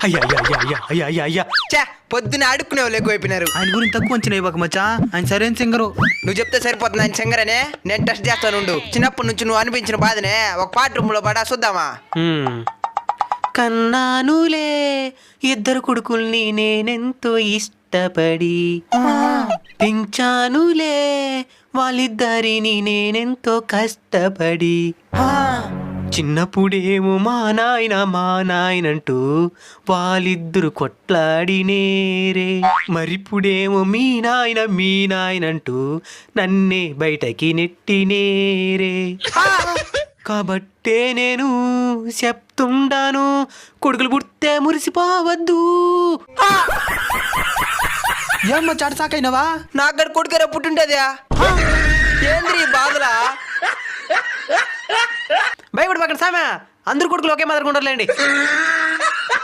అయ్యా అయ్యా అయ్యా అయ్యా అయ్యా అయ్యా అయ్యా చా పొద్దున ఆడుకునే వాళ్ళు ఎక్కువైపోయినారు. ఆయన గురించి తక్కువ అంచనా ఇవ్వక మచ్చా, ఆయన సరైన సింగరు. నువ్వు చెప్తే సరిపోతుంది ఆయన సింగరనే. నేను టెస్ట్ చేస్తానుండు. చిన్నప్పటి నుంచి నువ్వు అనిపించిన బాధనే ఒక పాట రూమ్ లో పడా చూద్దామా? కన్నానులే ఇద్దరు కొడుకుల్ని నేనెంతో ఇష్టపడి, పెంచానులే వాళ్ళిద్దరిని నేనెంతో కష్టపడి, చిన్నప్పుడేమో మా నాయనంటూ వాళ్ళిద్దరు కొట్లాడినేరే, మరిప్పుడేమో మీ నాయనంటూ నన్నే బయటకి నెట్టినేరే. కాబట్టే నేను చెప్తుండాను, కొడుకులు పుడితే మురిసిపోవద్దు. ఏమ్మా చాట సాకైనవా? నాకు కొడుకేరా పుట్టుంటేదా? ఏంద్రీ బాధలా? భయపడి పక్కన సామె, అందరు కొడుకులు ఒకే మాదిరిగా ఉండర్లేండి.